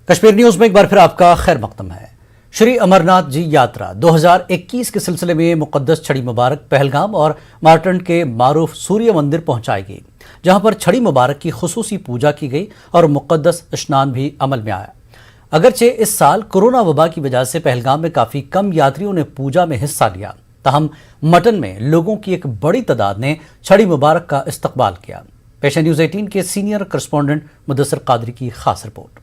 Kashmir news में एक बार फिर आपका खैर मकदम है। श्री अमरनाथ जी यात्रा 2021 के सिलसिले में मुकद्दस छड़ी मुबारक पहलगाम और मार्टंड के मारूफ सूर्य मंदिर पहुंचाई गई, जहां पर छड़ी मुबारक की खुसूसी पूजा की गई और मुकद्दस स्नान भी अमल में आया। अगरचे इस साल कोरोना वबा की वजह से पहलगाम में काफी कम यात्रियों ने पूजा में हिस्सा लिया, ताहम मटन में लोगों की एक बड़ी तादाद ने छड़ी मुबारक का इस्तकबाल किया। पेश है न्यूज 18 के सीनियर करस्पॉन्डेंट मुदस्सिर कादरी की खास रिपोर्ट।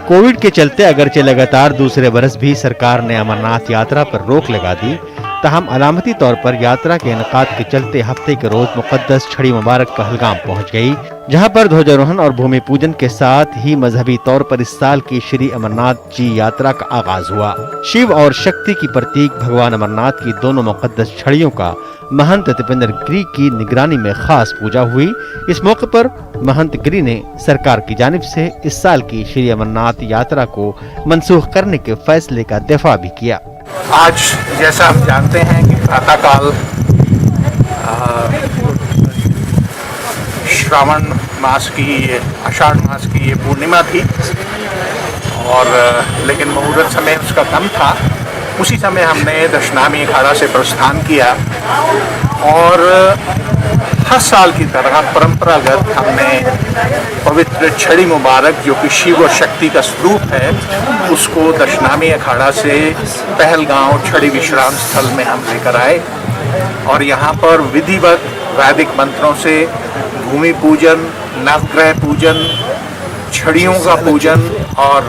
कोविड के चलते अगरचे लगातार दूसरे बरस भी सरकार ने अमरनाथ यात्रा पर रोक लगा दी, ताहम अलामती तौर पर यात्रा के इनकाद के चलते हफ्ते के रोज मुकद्दस छड़ी मुबारक पहलगाम पहुंच गई, जहां पर ध्वजारोहण और भूमि पूजन के साथ ही मजहबी तौर पर इस साल की श्री अमरनाथ जी यात्रा का आगाज हुआ। शिव और शक्ति की प्रतीक भगवान अमरनाथ की दोनों मुकद्दस छड़ियों का महंत दीपेंद्र गिरी की निगरानी में खास पूजा हुई। इस मौके पर महंत गिरी ने सरकार की जानिब से इस साल की श्री अमरनाथ यात्रा को मनसूख करने के फैसले का दिफा भी किया। आज जैसा हम जानते हैं कि प्रातःकाल श्रावण मास की आषाढ़ मास की ये पूर्णिमा थी और लेकिन मुहूर्त समय उसका कम था। उसी समय हमने दशनामी अखाड़ा से प्रस्थान किया और हर साल की तरह परंपरागत हमने पवित्र छड़ी मुबारक जो कि शिव और शक्ति का स्वरूप है उसको दशनामी अखाड़ा से पहलगांव छड़ी विश्राम स्थल में हम लेकर आए और यहाँ पर विधिवत वैदिक मंत्रों से भूमि पूजन, नवग्रह पूजन, छड़ियों का पूजन और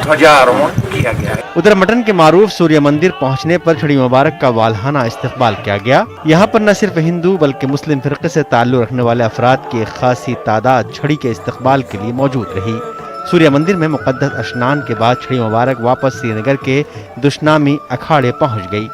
ध्वजारोहण किया गया है। उधर मटन के मारूफ सूर्य मंदिर पहुंचने पर छड़ी मुबारक का वालहाना इस्तकबाल किया गया। यहाँ पर न सिर्फ हिंदू बल्कि मुस्लिम फिरके से ताल्लुक रखने वाले अफराद की एक खासी तादाद छड़ी के इस्तकबाल के लिए मौजूद रही। सूर्य मंदिर में मुकद्दस स्नान के बाद छड़ी मुबारक वापस श्रीनगर के दुश्नामी अखाड़े पहुँच गयी।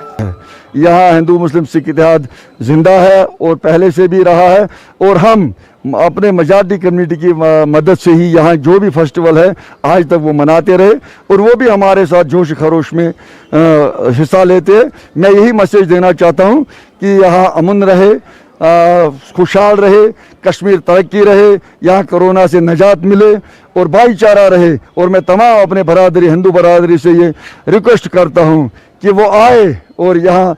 यहाँ हिंदू मुस्लिम सिख इत्तेहाद जिंदा है और पहले से भी रहा है और हम अपने मजादी कम्युनिटी की मदद से ही यहाँ जो भी फेस्टिवल है आज तक वो मनाते रहे और वो भी हमारे साथ जोश खरोश में हिस्सा लेते हैं। मैं यही मैसेज देना चाहता हूँ कि यहाँ अमन रहे, खुशहाल रहे, कश्मीर तरक्की रहे, यहाँ कोरोना से निजात मिले और भाईचारा रहे। और मैं तमाम अपने बरादरी हिंदू बरादरी से ये रिक्वेस्ट करता हूँ कि वो आए और यहाँ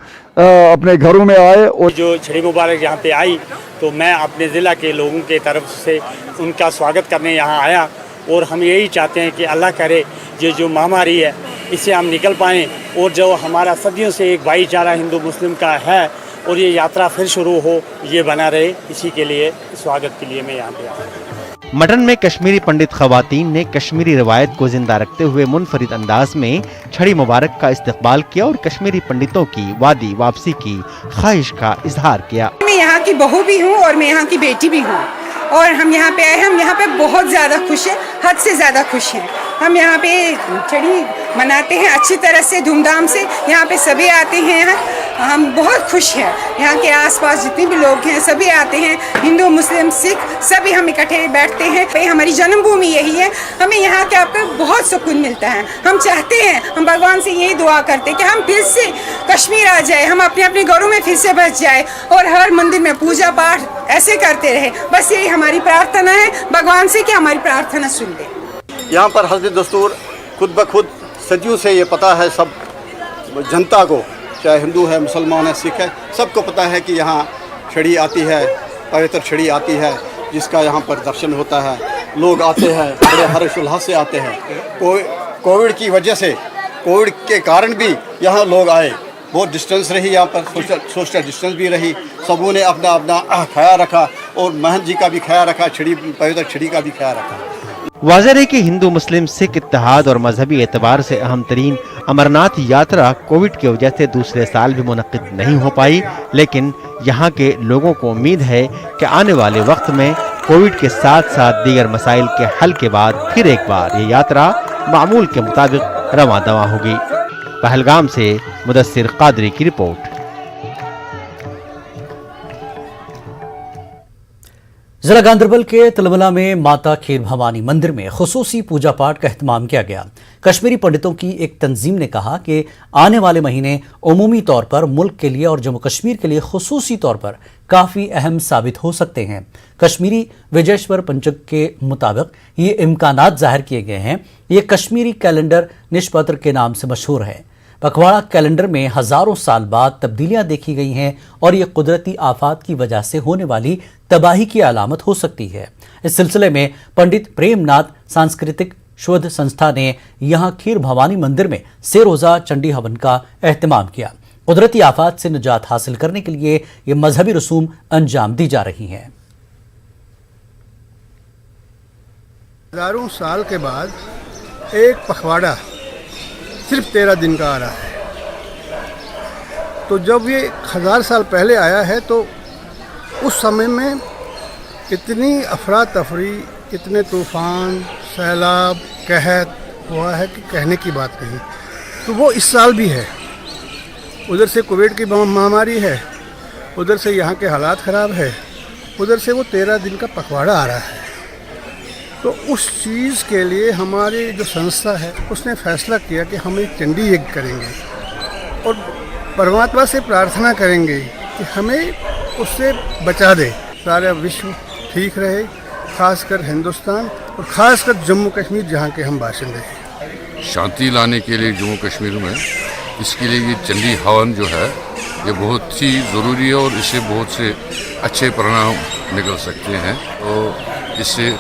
अपने घरों में आए। और जो छड़ी मुबारक यहाँ पे आई तो मैं अपने ज़िला के लोगों के तरफ से उनका स्वागत करने यहाँ आया और हम यही चाहते हैं कि अल्लाह करे ये जो महामारी है इससे हम निकल पाएँ और जो हमारा सदियों से एक भाईचारा हिंदू मुस्लिम का है और ये यात्रा फिर शुरू हो, ये बना रहे। इसी के लिए स्वागत के लिए मैं यहाँ पे आया। मटन में कश्मीरी पंडित खवातीन ने कश्मीरी रवायत को जिंदा रखते हुए मुनफरिद अंदाज में छड़ी मुबारक का इस्तकबाल किया और कश्मीरी पंडितों की वादी वापसी की ख्वाहिश का इजहार किया। मैं यहाँ की बहू भी हूँ और मैं यहाँ की बेटी भी हूँ और हम यहाँ पे आए। हम यहाँ पे बहुत ज़्यादा खुश हैं, हद से ज़्यादा खुश हैं। हम यहाँ पे छड़ी मनाते हैं अच्छी तरह से, धूमधाम से। यहाँ पे सभी आते हैं, हम बहुत खुश हैं। यहाँ के आसपास जितने भी लोग हैं सभी आते हैं, हिंदू मुस्लिम सिख सभी हम इकट्ठे बैठते हैं। हमारी जन्मभूमि यही है, हमें यहाँ के आपको बहुत सुकून मिलता है। हम चाहते हैं, हम भगवान से यही दुआ करते हैं कि हम फिर से कश्मीर आ जाए, हम अपने अपने घरों में फिर से बस जाए और हर मंदिर में पूजा पाठ ऐसे करते रहे। बस यही हमारी प्रार्थना है भगवान से कि हमारी प्रार्थना सुन ले। यहाँ पर हस्ब दस्तूर खुद ब खुद सदियों से ये पता है सब जनता को, चाहे हिंदू है, मुसलमान है, सिख है, सबको पता है कि यहाँ छड़ी आती है, पवित्र छड़ी आती है जिसका यहाँ पर दर्शन होता है। लोग आते हैं, बड़े हर्ष उल्लास से आते हैं। कोविड की वजह से, कोविड के कारण भी यहाँ लोग आए। बहुत डिस्टेंस रही यहाँ पर, सोशल डिस्टेंस भी रही। सबों ने अपना अपना ख्याल रखा और महंत जी का भी ख्याल रखा, पवित्र छड़ी का भी ख्याल रखा। वाज़ेह है कि हिंदू मुस्लिम सिख इत्तेहाद और मजहबी एतबार से अहम तरीन अमरनाथ यात्रा कोविड की वजह से दूसरे साल भी मुनक्किद नहीं हो पाई, लेकिन यहाँ के लोगों को उम्मीद है कि आने वाले वक्त में कोविड के साथ साथ दीगर मसाइल के हल के बाद फिर एक बार ये यात्रा मामूल के मुताबिक रवां दवा होगी। पहलगाम से मुदस्सिर कादरी की रिपोर्ट। जिला गांधरबल के तलमला में माता खीर भवानी मंदिर में खुसूसी पूजा पाठ का एहतमाम किया गया। कश्मीरी पंडितों की एक तंजीम ने कहा कि आने वाले महीने उमूमी तौर पर मुल्क के लिए और जम्मू कश्मीर के लिए खुसूसी तौर पर काफ़ी अहम साबित हो सकते हैं। कश्मीरी विजयेश्वर पंचक के मुताबिक ये इम्कानात जाहिर किए गए हैं। ये कश्मीरी कैलेंडर निष्पत्र के नाम से मशहूर है। पखवाड़ा कैलेंडर में हजारों साल बाद तब्दीलियां देखी गई हैं और ये कुदरती आफात की वजह से होने वाली तबाही की अलामत हो सकती है। इस सिलसिले में पंडित प्रेमनाथ सांस्कृतिक शोध संस्था ने यहां खीर भवानी मंदिर में से रोजा चंडी हवन का एहतमाम किया। कुदरती आफात से निजात हासिल करने के लिए ये मजहबी रसूम अंजाम दी जा रही हैं। हजारों साल के बाद एक पखवाड़ा सिर्फ 13 दिन का आ रहा है। तो जब ये 1000 साल पहले आया है तो उस समय में इतनी अफरा तफरी, इतने तूफ़ान, सैलाब, कहत हुआ है कि कहने की बात नहीं। तो वो इस साल भी है। उधर से कोविड की महामारी है, उधर से यहाँ के हालात ख़राब है, उधर से वो 13 दिन का पखवाड़ा आ रहा है। तो उस चीज़ के लिए हमारी जो संस्था है उसने फैसला किया कि हम एक चंडी यज्ञ करेंगे और परमात्मा से प्रार्थना करेंगे कि हमें उससे बचा दे, सारा विश्व ठीक रहे, खासकर हिंदुस्तान और खासकर जम्मू कश्मीर जहाँ के हम बाशिंदे हैं। शांति लाने के लिए जम्मू कश्मीर में इसके लिए ये चंडी हवन जो है ये बहुत ही ज़रूरी है और इससे बहुत से अच्छे परिणाम निकल सकते हैं। तो इससे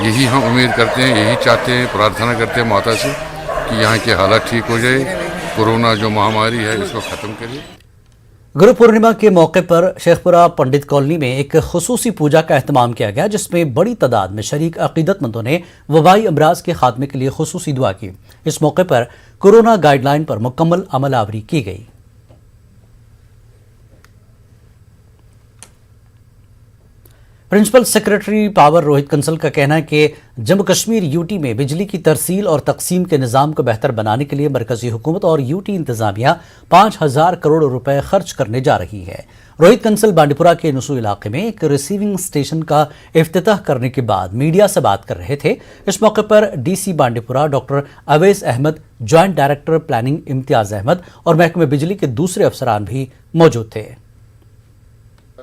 यही हम उम्मीद करते हैं, यही चाहते हैं, प्रार्थना करते हैं माता से कि यहाँ के हालात ठीक हो जाए, कोरोना जो महामारी है इसको ख़त्म करिए। गुरु पूर्णिमा के मौके पर शेखपुरा पंडित कॉलोनी में एक खुसूसी पूजा का एहतमाम किया गया, जिसमें बड़ी तादाद में शरीक अकीदतमंदों ने वबाई अमराज के खात्मे के लिए खुसूसी दुआ की। इस मौके पर कोरोना गाइडलाइन पर मुकम्मल अमलावरी की गई। Principal secretary power Rohit Kansal का कहना है कि जम्मू कश्मीर यूटी में बिजली की तरसील और तकसीम के निज़ाम को बेहतर बनाने के लिए मरकजी हुकूमत और यूटी इंतजामिया 5000 करोड़ रुपए खर्च करने जा रही है। रोहित कंसल बांडीपुरा के नुसू इलाके में एक रिसीविंग स्टेशन का इफ्तिताह करने के बाद मीडिया से बात कर रहे थे। इस मौके पर DC Bandipora doctor Awais Ahmad, joint director planning Imtiaz Ahmad और महकमे बिजली के दूसरे अफसरान भी मौजूद थे।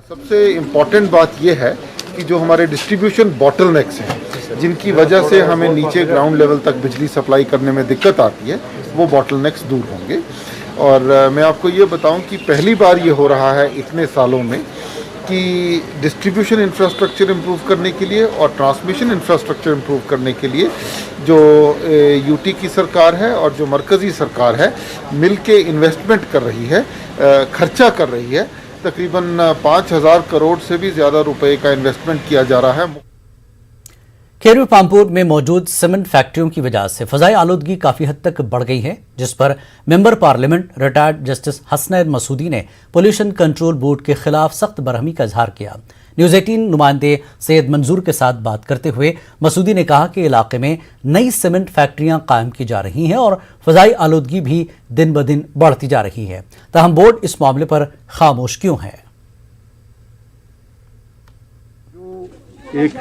सबसे इम्पॉर्टेंट बात यह है कि जो हमारे डिस्ट्रीब्यूशन बॉटलनेक्स हैं, जिनकी वजह से हमें नीचे ग्राउंड लेवल तक बिजली सप्लाई करने में दिक्कत आती है, वो बॉटलनेक्स दूर होंगे। और मैं आपको ये बताऊं कि पहली बार ये हो रहा है इतने सालों में कि डिस्ट्रीब्यूशन इंफ्रास्ट्रक्चर इम्प्रूव करने के लिए और ट्रांसमिशन इंफ्रास्ट्रक्चर इम्प्रूव करने के लिए जो यूटी की सरकार है और जो मरकज़ी सरकार है मिल के इन्वेस्टमेंट कर रही है, खर्चा कर रही है। तकरीबन 5000 करोड़ से भी ज़्यादा रुपए का इन्वेस्टमेंट किया जा रहा है। खेरवी पामपुर में मौजूद सीमेंट फैक्ट्रियों की वजह से फ़ज़ाई आलूदगी काफ़ी हद तक बढ़ गई है, जिस पर member parliament retired justice Hasnain Masoodi ने पोल्यूशन कंट्रोल बोर्ड के खिलाफ सख्त बरहमी का इजहार किया। न्यूज़ 18 नुमाइंदे सैयद मंजूर के साथ बात करते हुए मसूदी ने कहा कि इलाके में नई सीमेंट फैक्ट्रियां कायम की जा रही हैं और फ़ज़ाई आलूदगी भी दिन ब दिन बढ़ती जा रही है। ताहम बोर्ड इस मामले पर खामोश क्यों है? एक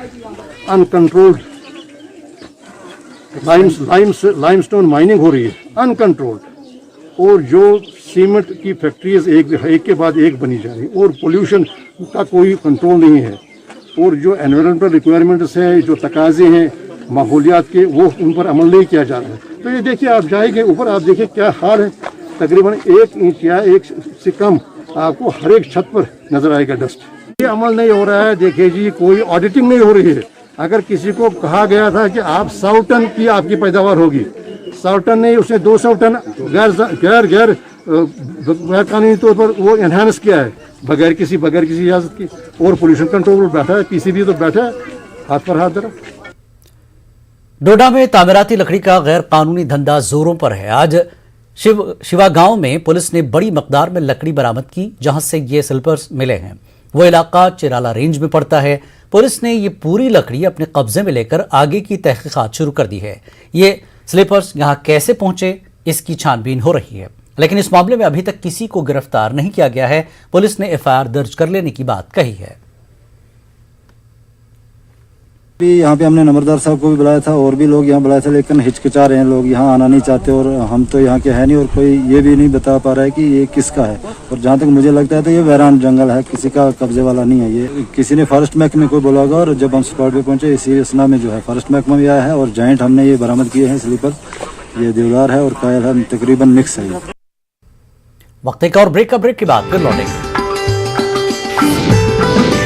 अनकंट्रोल्ड लाइमस्टोन माइनिंग हो रही है, अनकंट्रोल्ड, और जो सीमेंट की फैक्ट्रीज एक के बाद एक बनी जा रही, और पोल्यूशन का कोई कंट्रोल नहीं है, और जो एनवायरमेंटल रिक्वायरमेंट्स हैं, जो तकाजे हैं माहौलियात के, वो उन पर अमल नहीं किया जा रहा है। तो ये देखिए, आप जाएंगे ऊपर, आप देखिए क्या हाल है। तकरीबन 1 इंच या 1 से कम आपको हर एक छत पर नजर आएगा डस्ट। ये अमल नहीं हो रहा है। देखिए जी, कोई ऑडिटिंग नहीं हो रही है। अगर किसी को कहा गया था कि आप 100 टन की आपकी पैदावार होगी, 100 टन नहीं, उसने 200 टन गैर कानूनी तौर पर वो एनहांस किया है, बगैर किसी इजाजत की। और पोल्यूशन कंट्रोल बैठा है, पीसीबी तो बैठा है, हाथ पर हाथ धरा। डोडा में तामीराती लकड़ी का गैर कानूनी धंधा जोरों पर है। आज शिवा गांव में पुलिस ने बड़ी मकदार में लकड़ी बरामद की, जहां से ये स्लिपर्स मिले हैं। वो इलाका चिराला रेंज में पड़ता है। पुलिस ने ये पूरी लकड़ी अपने कब्जे में लेकर आगे की तहकीकात शुरू कर दी है। ये स्लीपर्स यहां कैसे पहुंचे, इसकी छानबीन हो रही है, लेकिन इस मामले में अभी तक किसी को गिरफ्तार नहीं किया गया है। पुलिस ने एफआईआर दर्ज कर लेने की बात कही है। भी यहाँ पे हमने नंबरदार साहब को भी बुलाया था और भी लोग यहाँ बुलाया था, लेकिन हिचकिचा रहे हैं लोग, यहाँ आना नहीं चाहते और हम तो यहाँ के है नहीं और कोई ये भी नहीं बता पा रहा है कि ये किसका है। और जहाँ तक मुझे लगता है तो ये वैरान जंगल है, किसी का कब्जे वाला नहीं है। ये किसी ने फॉरेस्ट महकमे को बोला होगा और जब हम स्पॉट पे पहुंचे इसी असना में जो है फॉरेस्ट महकमा भी आया है और जॉइंट हमने ये बरामद किए हैं। स्लीपर ये देवदार है और कायल है, तकरीबन मिक्स है। वक्त एक और ब्रेक के बाद फिर लौटेंगे।